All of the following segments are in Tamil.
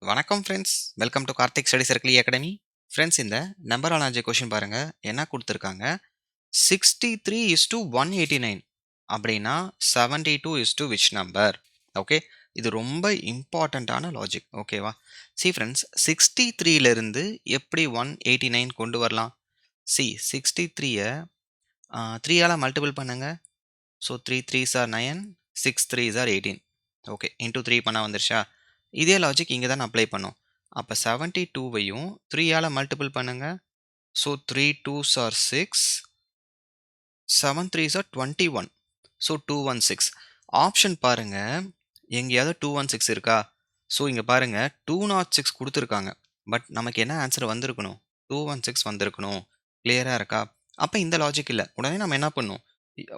வணக்கம் friends. Welcome to Karthik study circle academy. Friends, இந்த நம்பராலஜி கொஷின் பாருங்க. என்ன கொடுத்துருக்காங்க? 63:189 அப்படின்னா 72 which நம்பர்? ஓகே, இது ரொம்ப இம்பார்ட்டண்ட்டான லாஜிக். ஓகேவா? ஃப்ரெண்ட்ஸ், 63லேருந்து எப்படி 189 கொண்டு வரலாம்? 63யை 3ஆல் மல்டிபிள் பண்ணுங்க. So 3 3s are 9, 6 3s are 18. Okay, into 3 பண்ண வந்துருச்சா? இதே லாஜிக் இங்கே தான் அப்ளை பண்ணும். அப்போ 72வையும் 3ஆல் மல்டிபிள் பண்ணுங்க. So 3 2s are 6, 7 3s are 21. So 216. Option பாருங்க, எங்கேயாவது 216 இருக்கா? ஸோ இங்கே பாருங்க 206 கொடுத்துருக்காங்க. பட் நமக்கு என்ன ஆன்சர் வந்திருக்கணும்? 216 வந்திருக்கணும். கிளியராக இருக்கா? அப்போ இந்த லாஜிக் இல்லை. உடனே நம்ம என்ன பண்ணணும்?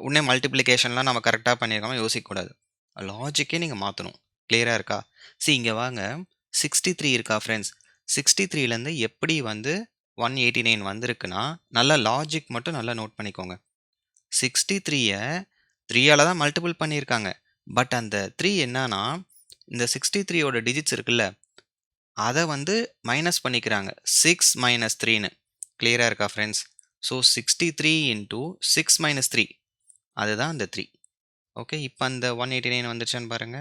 உடனே மல்டிப்ளிகேஷன்லாம் நம்ம கரெக்டாக பண்ணியிருக்காம யோசிக்கக்கூடாது. லாஜிக்கே நீங்கள் மாற்றணும். கிளியராக இருக்கா? இங்கே வாங்க. 63 இருக்கா ஃப்ரெண்ட்ஸ்? 63லேருந்து எப்படி 189 வந்திருக்குன்னா, நல்ல லாஜிக் மட்டும் நல்லா நோட் பண்ணிக்கோங்க. 63யை 3ஆல் தான் மல்டிபிள் பண்ணியிருக்காங்க. பட் அந்த 3 என்னன்னா, இந்த 63யோட டிஜிட்ஸ் இருக்குல்ல, அதை மைனஸ் பண்ணிக்கிறாங்க. 6 - 3ன்னு. கிளியராக இருக்கா ஃப்ரெண்ட்ஸ்? ஸோ 63 × 6 - 3, அதுதான் அந்த 3. ஓகே, இப்போ அந்த 189 வந்துருச்சான்னு பாருங்க.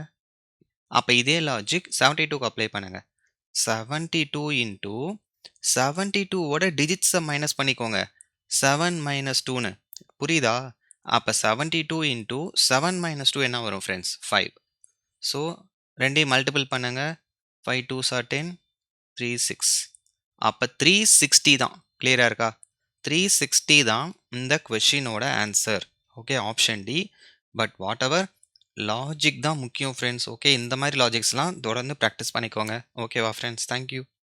அப்போ இதே லாஜிக் 72க்கு அப்ளை பண்ணுங்க. 72 × 72ஓட டிஜிட்ஸை மைனஸ் பண்ணிக்கோங்க. 7 - 2ன்னு. புரியுதா? அப்போ 72 × 7 - 2 என்ன வரும் ஃப்ரெண்ட்ஸ்? 5. ஸோ ரெண்டையும் மல்டிபிள் பண்ணுங்க. 5 2s are 10, 3 6. அப்போ 360 தான். கிளியராக இருக்கா? 360 தான் இந்த கொஷினோட answer. Okay, option D. But whatever, logic தான் முக்கியம் ஃப்ரெண்ட்ஸ். ஓகே, இந்த மாதிரி லாஜிக்ஸ்லாம் தொடர்ந்து ப்ராக்டிஸ் பண்ணிக்கோங்க. ஓகேவா ஃப்ரெண்ட்ஸ்? தேங்க்யூ.